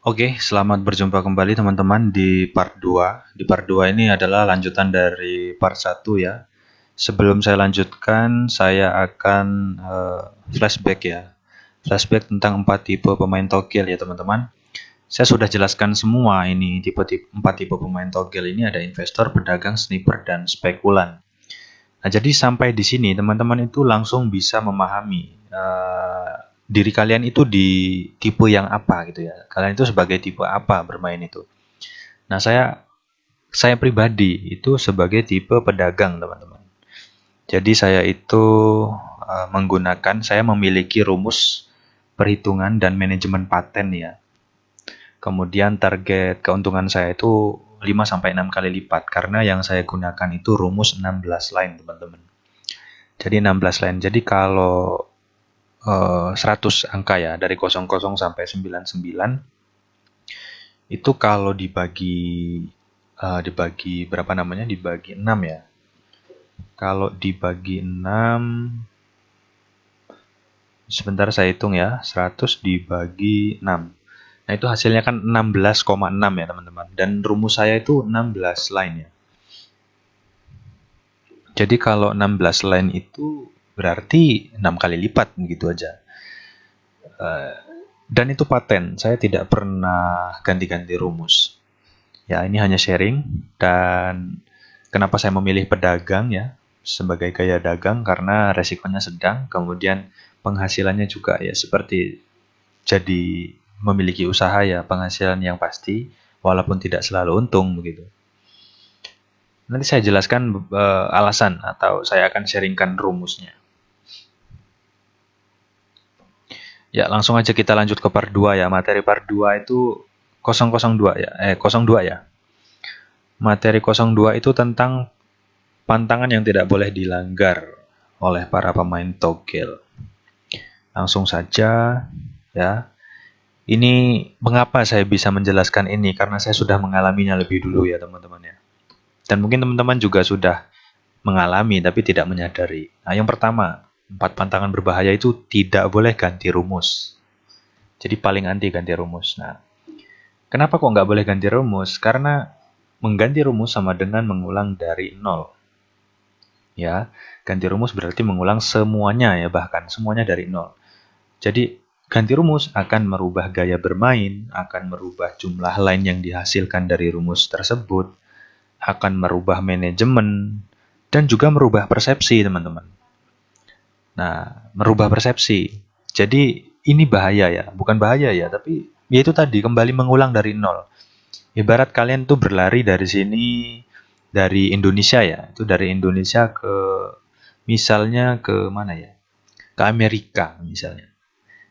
Oke, selamat berjumpa kembali teman-teman di part 2. Di part 2 ini adalah lanjutan dari part 1 ya. Sebelum saya lanjutkan, saya akan flashback ya. Flashback tentang 4 tipe pemain togel ya teman-teman. Saya sudah jelaskan semua ini tipe-tipe 4 tipe pemain togel ini ada investor, pedagang, sniper, dan spekulan. Nah, jadi sampai di sini teman-teman itu langsung bisa memahami diri kalian itu di tipe yang apa gitu ya. Kalian itu sebagai tipe apa bermain itu. Nah, saya pribadi itu sebagai tipe pedagang, teman-teman. Jadi saya itu saya memiliki rumus perhitungan dan manajemen paten ya. Kemudian target keuntungan saya itu 5 sampai 6 kali lipat karena yang saya gunakan itu rumus 16 line, teman-teman. Jadi 16 line. Jadi kalau 100 angka ya, dari 00 sampai 99, itu kalau dibagi berapa namanya? Dibagi 6 ya. Kalau dibagi 6, sebentar saya hitung ya, 100 dibagi 6. Nah, itu hasilnya kan 16,6 ya, teman-teman. Dan rumus saya itu 16 line ya. Jadi kalau 16 line itu berarti 6 kali lipat gitu aja. Dan itu paten, saya tidak pernah ganti-ganti rumus. Ya, ini hanya sharing. Dan kenapa saya memilih pedagang ya sebagai gaya dagang, karena resikonya sedang, kemudian penghasilannya juga ya seperti jadi memiliki usaha ya, penghasilan yang pasti walaupun tidak selalu untung begitu. Nanti saya jelaskan alasan atau saya akan sharingkan rumusnya. Ya, langsung aja kita lanjut ke part 2 ya. Materi part 2 itu 002 ya. 02 ya. Materi 02 itu tentang pantangan yang tidak boleh dilanggar oleh para pemain togel. Langsung saja ya. Ini mengapa saya bisa menjelaskan ini, karena saya sudah mengalaminya lebih dulu ya teman-teman ya. Dan mungkin teman-teman juga sudah mengalami tapi tidak menyadari. Nah, yang pertama, 4 pantangan berbahaya itu tidak boleh ganti rumus. Jadi paling anti ganti rumus. Nah, kenapa kok nggak boleh ganti rumus? Karena mengganti rumus sama dengan mengulang dari nol. Ya, ganti rumus berarti mengulang semuanya ya, bahkan semuanya dari nol. Jadi ganti rumus akan merubah gaya bermain, akan merubah jumlah line yang dihasilkan dari rumus tersebut, akan merubah manajemen, dan juga merubah persepsi, teman-teman. Nah, merubah persepsi. Jadi ini bahaya ya, bukan bahaya ya, tapi ya itu tadi, kembali mengulang dari nol. Ibarat kalian tuh berlari dari sini, dari Indonesia ya, itu dari Indonesia ke, misalnya ke mana ya, ke Amerika misalnya.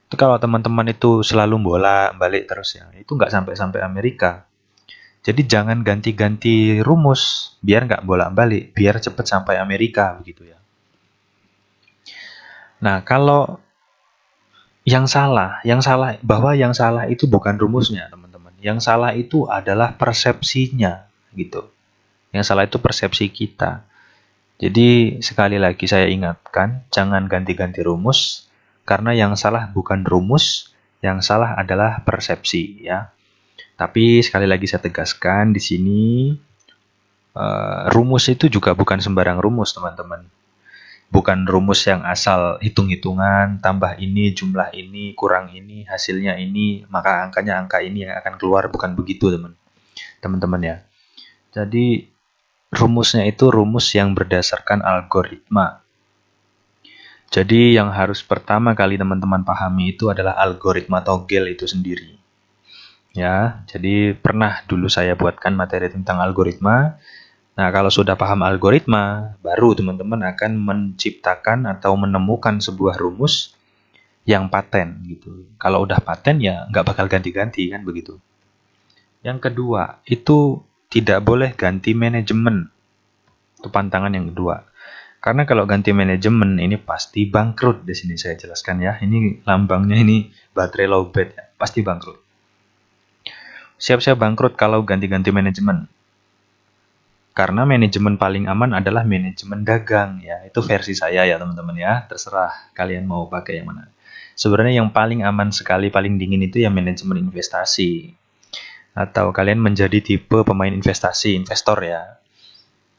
Itu kalau teman-teman itu selalu bola balik terus ya, itu nggak sampai-sampai Amerika. Jadi jangan ganti-ganti rumus, biar nggak bolak-balik, biar cepet sampai Amerika begitu ya. Nah, kalau yang salah bahwa yang salah itu bukan rumusnya, teman-teman. Yang salah itu adalah persepsinya, gitu. Yang salah itu persepsi kita. Jadi sekali lagi saya ingatkan, jangan ganti-ganti rumus, karena yang salah bukan rumus, yang salah adalah persepsi ya. Tapi sekali lagi saya tegaskan di sini, rumus itu juga bukan sembarang rumus, teman-teman. Bukan rumus yang asal hitung-hitungan, tambah ini, jumlah ini, kurang ini, hasilnya ini, maka angkanya angka ini yang akan keluar. Bukan begitu, teman-teman ya. Jadi rumusnya itu rumus yang berdasarkan algoritma. Jadi yang harus pertama kali teman-teman pahami itu adalah algoritma togel itu sendiri. Ya, jadi pernah dulu saya buatkan materi tentang algoritma. Nah, kalau sudah paham algoritma, baru teman-teman akan menciptakan atau menemukan sebuah rumus yang paten gitu. Kalau udah paten ya nggak bakal ganti-ganti kan begitu. Yang kedua, itu tidak boleh ganti manajemen. Itu pantangan yang kedua. Karena kalau ganti manajemen ini pasti bangkrut. Di sini saya jelaskan ya. Ini lambangnya ini baterai lowbat ya. Pasti bangkrut. Siap-siap bangkrut kalau ganti-ganti manajemen. Karena manajemen paling aman adalah manajemen dagang ya. Itu versi saya ya teman-teman ya. Terserah kalian mau pakai yang mana. Sebenarnya yang paling aman sekali, paling dingin itu ya manajemen investasi. atau kalian menjadi tipe pemain investasi, investor ya.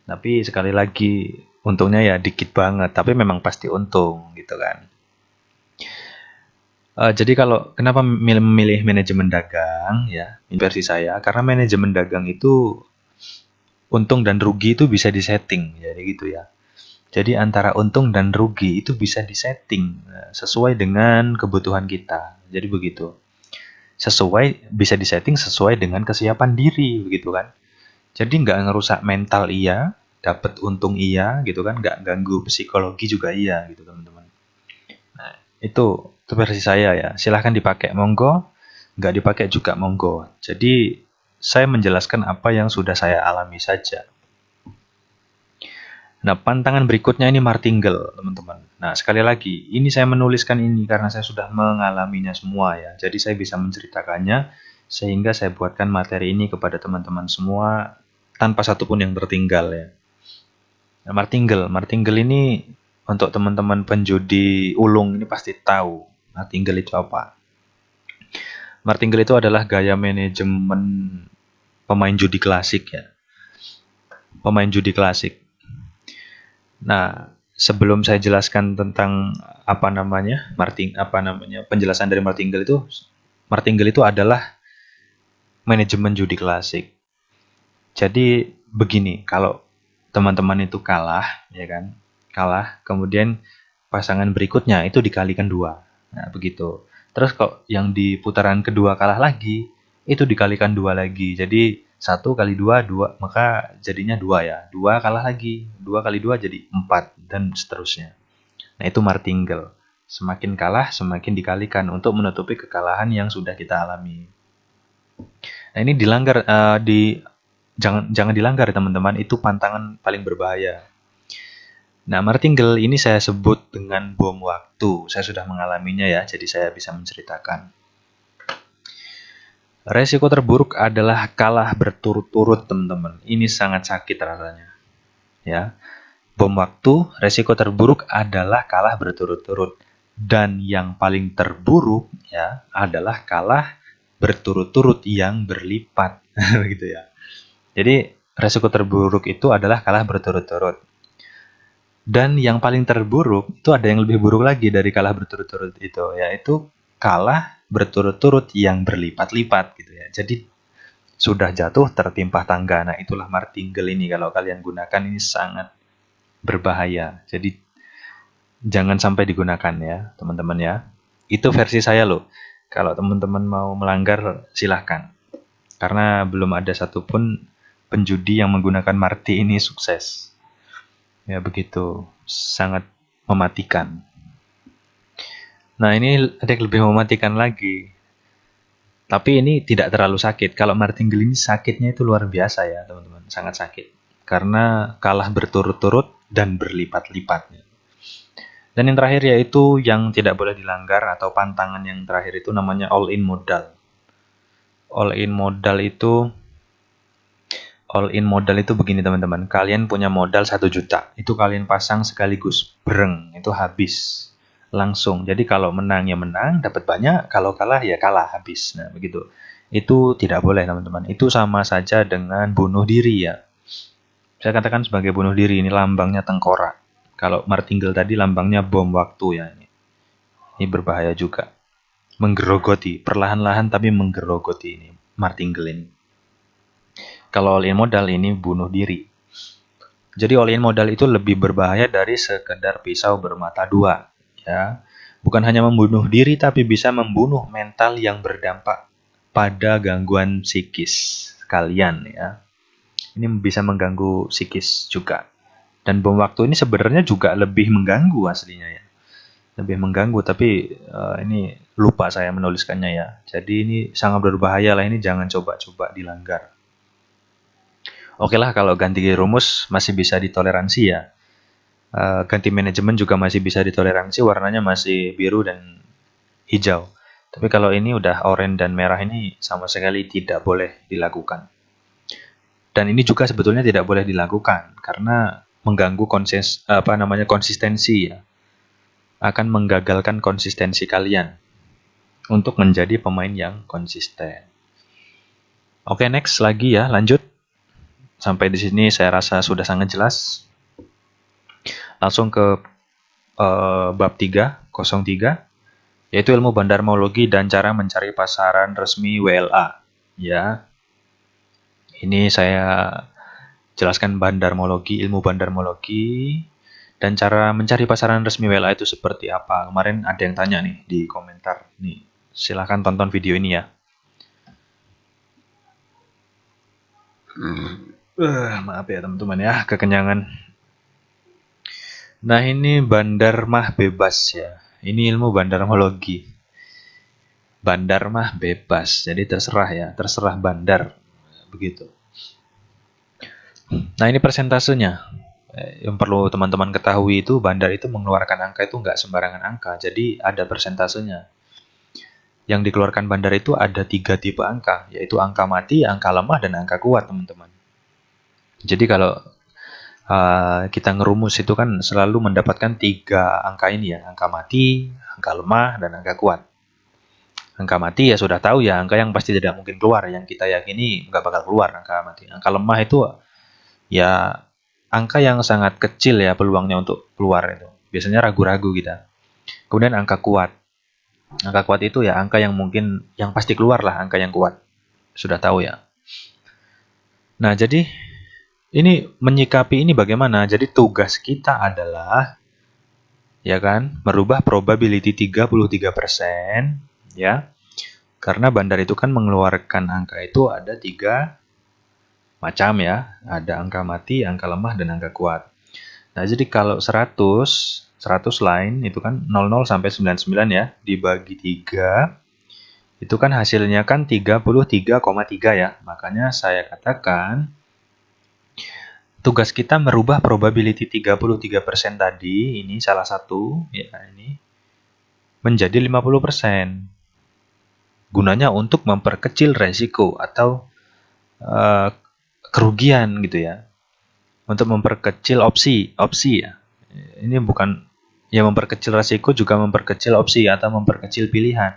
Tapi sekali lagi untungnya ya dikit banget, tapi memang pasti untung gitu kan. Jadi kalau kenapa memilih manajemen dagang ya, versi saya, karena manajemen dagang itu untung dan rugi itu bisa disetting, jadi gitu ya. Jadi antara untung dan rugi itu bisa disetting sesuai dengan kebutuhan kita. Jadi begitu. Bisa disetting sesuai dengan kesiapan diri begitu kan. Jadi nggak ngerusak mental iya, dapat untung iya gitu kan, nggak ganggu psikologi juga iya gitu teman-teman. Nah, itu versi saya ya. Silahkan dipakai monggo, nggak dipakai juga monggo. Jadi saya menjelaskan apa yang sudah saya alami saja. Nah, pantangan berikutnya ini martingale, teman-teman. Nah, sekali lagi, ini saya menuliskan ini karena saya sudah mengalaminya semua ya. Jadi saya bisa menceritakannya, sehingga saya buatkan materi ini kepada teman-teman semua, tanpa satupun yang tertinggal ya. Nah, martingale ini untuk teman-teman penjudi ulung ini pasti tahu, martingale itu apa. Martingale itu adalah gaya manajemen pemain judi klasik ya. Pemain judi klasik. Nah, sebelum saya jelaskan tentang penjelasan dari martingale itu adalah manajemen judi klasik. Jadi begini, kalau teman-teman itu kalah, ya kan, kalah, kemudian pasangan berikutnya itu dikalikan 2. Nah, begitu. Terus kok yang di putaran kedua kalah lagi, itu dikalikan 2 lagi. Jadi 1 kali 2, 2, maka jadinya 2 ya. 2 kalah lagi. 2 kali 2 jadi 4, dan seterusnya. Nah, itu martingale. Semakin kalah, semakin dikalikan untuk menutupi kekalahan yang sudah kita alami. Nah, ini dilanggar, jangan dilanggar teman-teman, itu pantangan paling berbahaya. Nah, martingale ini saya sebut dengan bom waktu. Saya sudah mengalaminya ya, jadi saya bisa menceritakan. Resiko terburuk adalah kalah berturut-turut, teman-teman. Ini sangat sakit rasanya. Ya. Bom waktu, resiko terburuk adalah kalah berturut-turut. Dan yang paling terburuk ya adalah kalah berturut-turut yang berlipat. Begitu ya. Jadi, resiko terburuk itu adalah kalah berturut-turut. Dan yang paling terburuk itu ada yang lebih buruk lagi dari kalah berturut-turut itu, yaitu kalah berturut-turut yang berlipat-lipat gitu ya. Jadi sudah jatuh tertimpa tangga. Nah, itulah martingale ini, kalau kalian gunakan ini sangat berbahaya. Jadi jangan sampai digunakan ya, teman-teman ya. Itu versi saya loh. Kalau teman-teman mau melanggar silahkan. Karena belum ada satupun penjudi yang menggunakan marti ini sukses. Ya begitu, sangat mematikan. Nah, ini ada yang lebih mematikan lagi. Tapi ini tidak terlalu sakit. Kalau martingale ini sakitnya itu luar biasa ya, teman-teman. Sangat sakit. Karena kalah berturut-turut dan berlipat-lipat. Dan yang terakhir yaitu yang tidak boleh dilanggar atau pantangan yang terakhir itu namanya all-in modal. All-in modal itu begini teman-teman. Kalian punya modal 1 juta. Itu kalian pasang sekaligus. Breng, itu habis. Langsung. Jadi kalau menang ya menang, dapat banyak. Kalau kalah ya kalah, habis. Nah, begitu. Itu tidak boleh, teman-teman. Itu sama saja dengan bunuh diri ya. Saya katakan sebagai bunuh diri, ini lambangnya tengkorak. Kalau martingale tadi lambangnya bom waktu ya. Ini berbahaya juga. Menggerogoti, perlahan-lahan tapi menggerogoti ini martingale ini. Kalau all-in modal ini bunuh diri. Jadi all-in modal itu lebih berbahaya dari sekedar pisau bermata 2. Ya, bukan hanya membunuh diri, tapi bisa membunuh mental yang berdampak pada gangguan psikis kalian ya. Ini bisa mengganggu psikis juga. Dan bom waktu ini sebenarnya juga lebih mengganggu aslinya ya. Lebih mengganggu, tapi ini lupa saya menuliskannya ya. Jadi ini sangat berbahaya lah, ini jangan coba-coba dilanggar. Oke lah, kalau ganti rumus masih bisa ditoleransi ya. Ganti manajemen juga masih bisa ditoleransi, warnanya masih biru dan hijau. Tapi kalau ini udah oranye dan merah, ini sama sekali tidak boleh dilakukan. Dan ini juga sebetulnya tidak boleh dilakukan karena mengganggu konsistensi ya. Akan menggagalkan konsistensi kalian untuk menjadi pemain yang konsisten. Oke, next lagi ya, lanjut. Sampai di sini saya rasa sudah sangat jelas. Langsung ke bab 303, yaitu ilmu bandarmologi dan cara mencari pasaran resmi WLA. Ya, ini saya jelaskan bandarmologi, ilmu bandarmologi, dan cara mencari pasaran resmi WLA itu seperti apa. Kemarin ada yang tanya nih di komentar. Nih, silahkan tonton video ini ya. Maaf ya teman-teman ya, kekenyangan. Nah, ini bandar mah bebas ya. Ini ilmu bandarmologi. Bandar mah bebas, jadi terserah ya, terserah bandar. Begitu. Nah, ini persentasenya. Yang perlu teman-teman ketahui itu bandar itu mengeluarkan angka itu nggak sembarangan angka, jadi ada persentasenya. Yang dikeluarkan bandar itu ada 3 tipe angka, yaitu angka mati, angka lemah, dan angka kuat, teman-teman. Jadi kalau kita ngerumus itu kan selalu mendapatkan 3 angka ini ya, angka mati, angka lemah, dan angka kuat. Angka mati ya sudah tahu ya, angka yang pasti tidak mungkin keluar, yang kita yakini nggak bakal keluar angka mati. Angka lemah itu ya angka yang sangat kecil ya peluangnya untuk keluar itu. Biasanya ragu-ragu kita. Kemudian angka kuat. Angka kuat itu ya angka yang mungkin yang pasti keluar lah, angka yang kuat. Sudah tahu ya. Nah, jadi ini menyikapi ini bagaimana? Jadi tugas kita adalah ya kan, merubah probability 33% ya. Karena bandar itu kan mengeluarkan angka itu ada 3 macam ya. Ada angka mati, angka lemah, dan angka kuat. Nah, jadi kalau 100 line itu kan 00 sampai 99 ya, dibagi 3 itu kan hasilnya kan 33,3 ya. Makanya saya katakan tugas kita merubah probability 33% tadi, ini salah satu ya, ini menjadi 50%. Gunanya untuk memperkecil resiko atau kerugian gitu ya. Untuk memperkecil opsi ya. Ini bukan ya, memperkecil resiko juga memperkecil opsi atau memperkecil pilihan.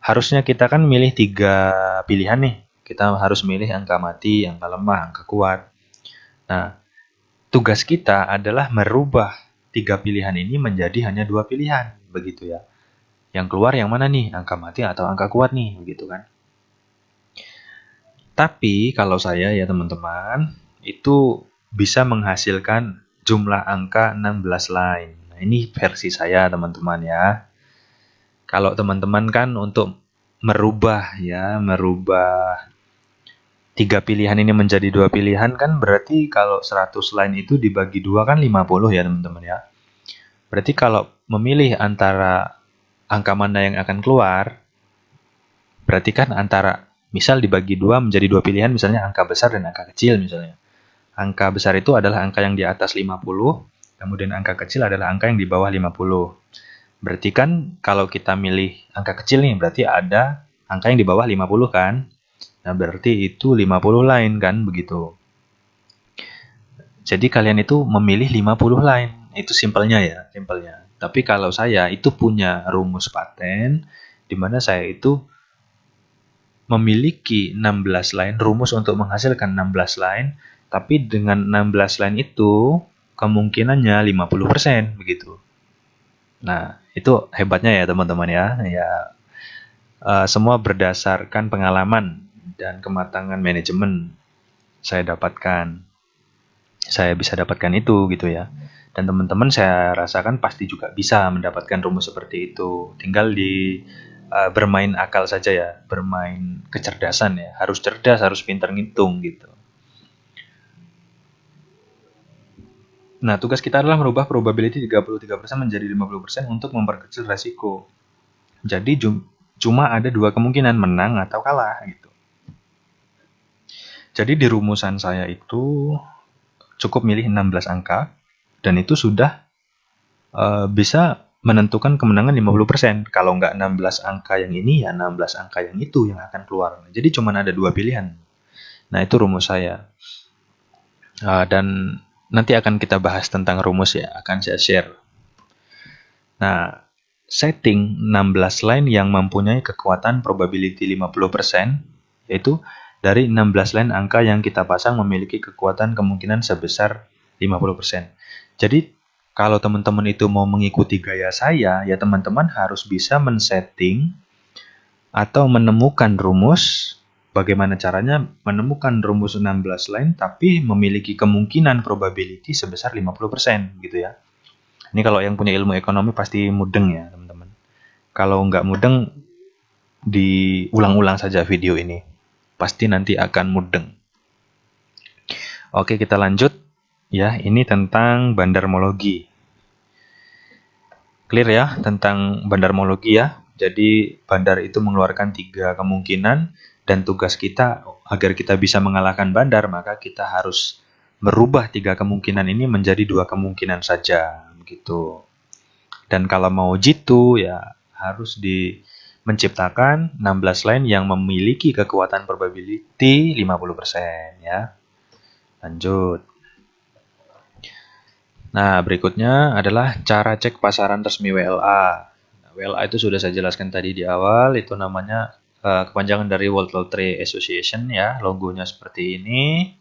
Harusnya kita kan milih 3 pilihan nih. Kita harus milih angka mati, angka lemah, angka kuat. Nah, tugas kita adalah merubah 3 pilihan ini menjadi hanya 2 pilihan, begitu ya. Yang keluar yang mana nih, angka mati atau angka kuat nih, begitu kan. Tapi kalau saya ya teman-teman, itu bisa menghasilkan jumlah angka 16 line. Nah, ini versi saya teman-teman ya. Kalau teman-teman kan untuk merubah 3 pilihan ini menjadi 2 pilihan kan berarti kalau 100 line itu dibagi 2 kan 50 ya teman-teman ya. Berarti kalau memilih antara angka mana yang akan keluar, berarti kan antara misal dibagi 2 menjadi 2 pilihan, misalnya angka besar dan angka kecil misalnya. Angka besar itu adalah angka yang di atas 50, kemudian angka kecil adalah angka yang di bawah 50. Berarti kan kalau kita milih angka kecil nih, berarti ada angka yang di bawah 50 kan. Nah, berarti itu 50 line kan, begitu. Jadi kalian itu memilih 50 line. Itu simpelnya ya, simpelnya. Tapi kalau saya itu punya rumus paten, di mana saya itu memiliki 16 line, rumus untuk menghasilkan 16 line, tapi dengan 16 line itu kemungkinannya 50%, begitu. Nah, itu hebatnya ya teman-teman ya. Ya, semua berdasarkan pengalaman dan kematangan manajemen saya dapatkan. Saya bisa dapatkan itu gitu ya. Dan teman-teman saya rasakan pasti juga bisa mendapatkan rumus seperti itu. Tinggal di bermain akal saja ya, bermain kecerdasan ya. Harus cerdas, harus pintar ngitung gitu. Nah, tugas kita adalah merubah probability 33% menjadi 50% untuk memperkecil resiko. Jadi cuma ada 2 kemungkinan, menang atau kalah gitu. Jadi di rumusan saya itu cukup milih 16 angka dan itu sudah bisa menentukan kemenangan 50%. Kalau nggak 16 angka yang ini, ya 16 angka yang itu yang akan keluar. Jadi cuma ada 2 pilihan. Nah, itu rumus saya. Dan nanti akan kita bahas tentang rumus ya, akan saya share. Nah, setting 16 line yang mempunyai kekuatan probability 50%, yaitu dari 16 line angka yang kita pasang memiliki kekuatan kemungkinan sebesar 50%. Jadi kalau teman-teman itu mau mengikuti gaya saya, ya teman-teman harus bisa men-setting atau menemukan rumus. Bagaimana caranya menemukan rumus 16 line tapi memiliki kemungkinan probability sebesar 50% gitu ya. Ini kalau yang punya ilmu ekonomi pasti mudeng ya teman-teman. Kalau nggak mudeng, diulang-ulang saja video ini. Pasti nanti akan mudeng. Oke, kita lanjut. Ya, ini tentang bandarmologi. Clear ya tentang bandarmologi ya. Jadi bandar itu mengeluarkan 3 kemungkinan dan tugas kita agar kita bisa mengalahkan bandar, maka kita harus merubah 3 kemungkinan ini menjadi 2 kemungkinan saja begitu. Dan kalau mau jitu ya harus menciptakan 16 line yang memiliki kekuatan probability 50% ya. Lanjut. Nah, berikutnya adalah cara cek pasaran resmi WLA. Nah, WLA itu sudah saya jelaskan tadi di awal, itu namanya kepanjangan dari World Lottery Association ya, logonya seperti ini.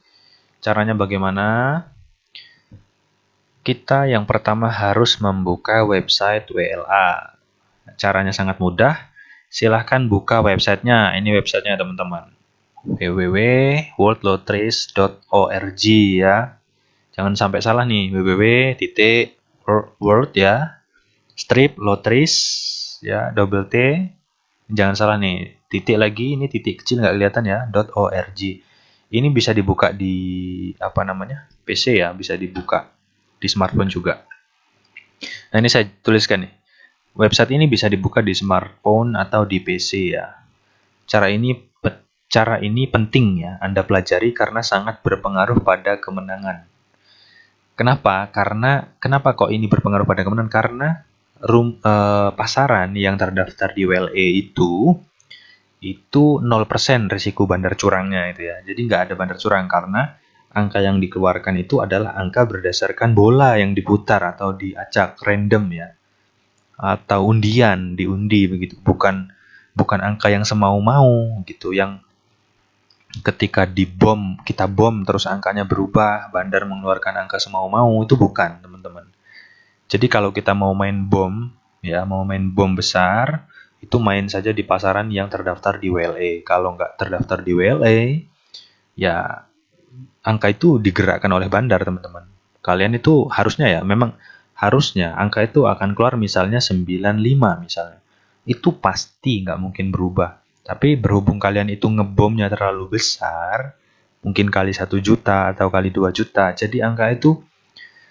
Caranya bagaimana? Kita yang pertama harus membuka website WLA. Caranya sangat mudah, silahkan buka websitenya. Ini websitenya teman-teman, www.worldlotteries.org ya. Jangan sampai salah nih, www.world ya, strip lotteries ya, double T. Jangan salah nih, titik lagi, ini titik kecil nggak kelihatan ya, .org. Ini bisa dibuka di PC ya, bisa dibuka di smartphone juga. Nah, ini saya tuliskan nih. Website ini bisa dibuka di smartphone atau di PC ya. Cara ini penting ya Anda pelajari karena sangat berpengaruh pada kemenangan. Kenapa kok ini berpengaruh pada kemenangan? Karena pasaran yang terdaftar di WLA itu 0% risiko bandar curangnya itu ya. Jadi nggak ada bandar curang karena angka yang dikeluarkan itu adalah angka berdasarkan bola yang diputar atau diacak random ya. Atau diundi begitu. Bukan angka yang semau-mau gitu, yang ketika kita bom terus angkanya berubah, bandar mengeluarkan angka semau-mau, itu bukan teman-teman. Jadi kalau kita mau main bom besar, itu main saja di pasaran yang terdaftar di WLA. Kalau nggak terdaftar di WLA, ya angka itu digerakkan oleh bandar teman-teman. Kalian itu memang harusnya angka itu akan keluar misalnya 95 misalnya. Itu pasti nggak mungkin berubah. Tapi berhubung kalian itu ngebomnya terlalu besar, mungkin kali 1 juta atau kali 2 juta, jadi angka itu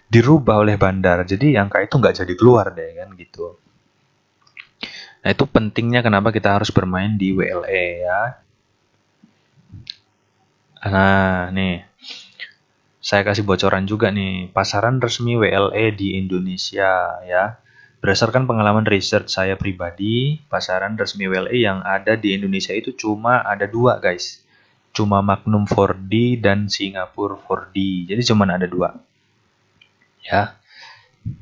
dirubah oleh bandar. Jadi angka itu nggak jadi keluar deh kan gitu. Nah, itu pentingnya kenapa kita harus bermain di WLA ya. Nah, nih. Saya kasih bocoran juga nih, pasaran resmi WLA di Indonesia ya. Berdasarkan pengalaman riset saya pribadi, pasaran resmi WLA yang ada di Indonesia itu cuma ada 2 guys. Cuma Magnum 4D dan Singapura 4D. Jadi cuma ada 2. Ya.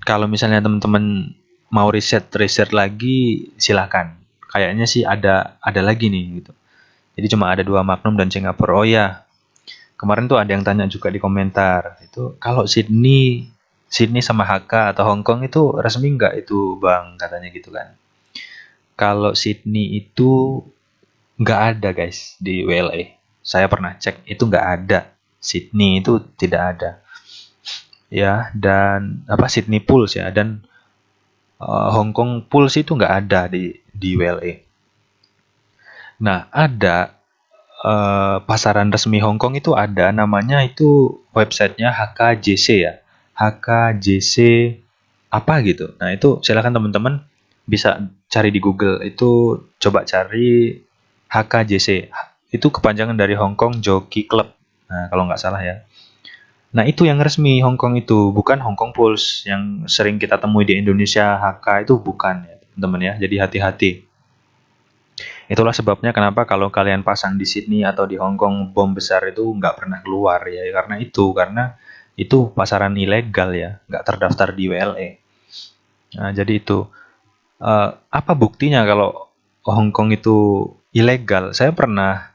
Kalau misalnya teman-teman mau riset lagi, silakan. Kayaknya sih ada lagi nih gitu. Jadi cuma ada 2 Magnum dan Singapura. Oh ya, kemarin tuh ada yang tanya juga di komentar, itu kalau Sydney sama HK atau Hong Kong itu resmi nggak itu Bang, katanya gitu kan. Kalau Sydney itu nggak ada guys di WLA. Saya pernah cek, itu nggak ada. Sydney itu tidak ada. Ya, dan Sydney Pulse ya, dan Hong Kong Pulse itu nggak ada di WLA. Nah, ada pasaran resmi Hong Kong itu ada, namanya itu websitenya HKJC ya, HKJC apa gitu. Nah, itu silakan teman-teman bisa cari di Google, itu coba cari HKJC, itu kepanjangan dari Hong Kong Jockey Club, nah kalau nggak salah ya. Nah, itu yang resmi Hong Kong itu, bukan Hong Kong Pulse yang sering kita temui di Indonesia. HK itu bukan ya teman-teman ya, jadi hati-hati. Itulah sebabnya kenapa kalau kalian pasang di Sydney atau di Hong Kong bom besar itu nggak pernah keluar ya, karena itu pasaran ilegal ya, nggak terdaftar di WLA. Nah, jadi itu apa buktinya kalau Hong Kong itu ilegal? Saya pernah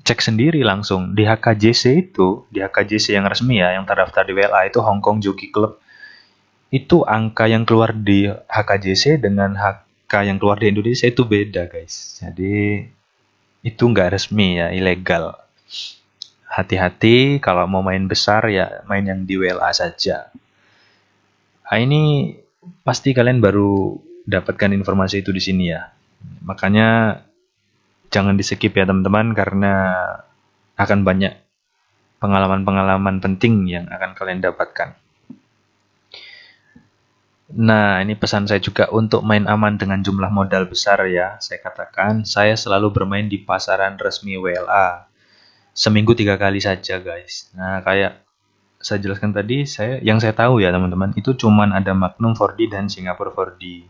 cek sendiri langsung di HKJC itu, di HKJC yang resmi ya, yang terdaftar di WLA itu Hong Kong Jockey Club. Itu angka yang keluar di HKJC dengan HK yang keluar di Indonesia itu beda, guys. Jadi itu nggak resmi ya, ilegal. Hati-hati kalau mau main besar ya main yang di WLA saja. Nah, ini pasti kalian baru dapatkan informasi itu di sini ya. Makanya jangan di-skip ya teman-teman, karena akan banyak pengalaman-pengalaman penting yang akan kalian dapatkan. Nah, ini pesan saya juga untuk main aman dengan jumlah modal besar ya. Saya katakan, saya selalu bermain di pasaran resmi WLA. Seminggu 3 kali saja, guys. Nah, kayak saya jelaskan tadi, yang saya tahu ya teman-teman, itu cuman ada Magnum 4D dan Singapura 4D.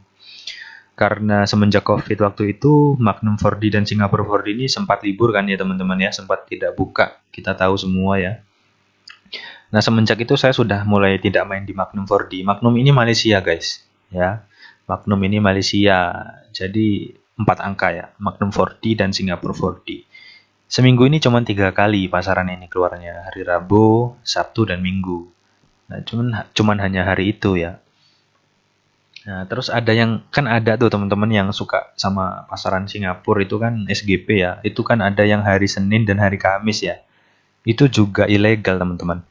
Karena semenjak COVID waktu itu, Magnum 4D dan Singapura 4D ini sempat libur kan ya teman-teman ya, sempat tidak buka, kita tahu semua ya. Nah, semenjak itu saya sudah mulai tidak main di Magnum 4D. Magnum ini Malaysia, guys. Ya, Magnum ini Malaysia. Jadi 4 angka ya, Magnum 4D dan Singapura 4D. Seminggu ini cuma 3 kali pasaran ini keluarnya, hari Rabu, Sabtu, dan Minggu. Nah, cuman hanya hari itu ya. Nah, terus ada tuh teman-teman yang suka sama pasaran Singapura itu kan SGP ya. Itu kan ada yang hari Senin dan hari Kamis ya. Itu juga ilegal teman-teman.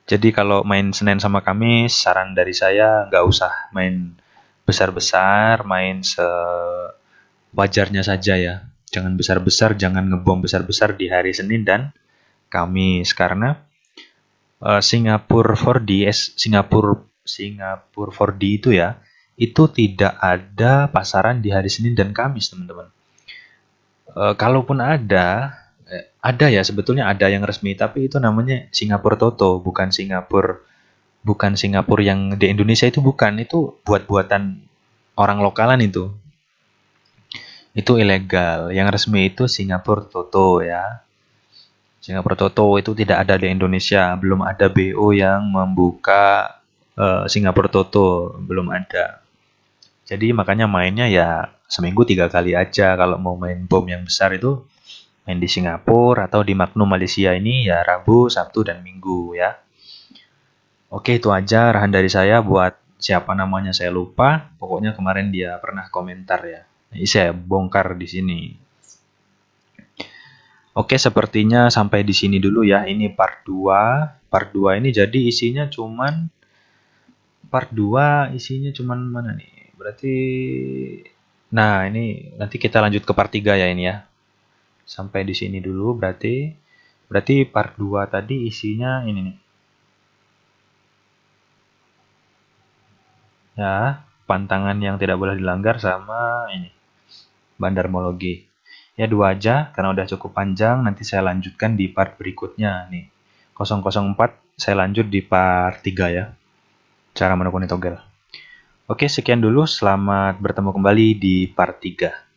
Jadi kalau main Senin sama Kamis, saran dari saya nggak usah main besar-besar, main sewajarnya saja ya. Jangan besar-besar, jangan ngebom besar-besar di hari Senin dan Kamis. Karena Singapura 4D itu ya, itu tidak ada pasaran di hari Senin dan Kamis, teman-teman. Kalaupun ada ya, sebetulnya ada yang resmi, tapi itu namanya Singapura Toto, bukan Singapura yang di Indonesia, itu bukan, itu buat-buatan orang lokalan itu. Itu ilegal. Yang resmi itu Singapura Toto ya. Singapura Toto itu tidak ada di Indonesia, belum ada BO yang membuka Singapura Toto, belum ada. Jadi makanya mainnya ya seminggu 3 kali aja. Kalau mau main bom yang besar itu main di Singapura atau di Magnum Malaysia ini ya Rabu, Sabtu, dan Minggu ya. Oke, itu aja arahan dari saya. Buat siapa namanya saya lupa. Pokoknya kemarin dia pernah komentar ya. Ini saya bongkar di sini. Oke, sepertinya sampai di sini dulu ya. Ini part 2. Part 2 ini jadi isinya cuman mana nih? Berarti nah, ini nanti kita lanjut ke part 3 ya ini ya. Sampai di sini dulu berarti part 2 tadi isinya ini nih. Ya, pantangan yang tidak boleh dilanggar sama ini. Bandarmologi. Ya 2 aja karena udah cukup panjang, nanti saya lanjutkan di part berikutnya nih. 004 saya lanjut di part 3 ya. Cara menekuni togel. Oke, sekian dulu. Selamat bertemu kembali di part 3.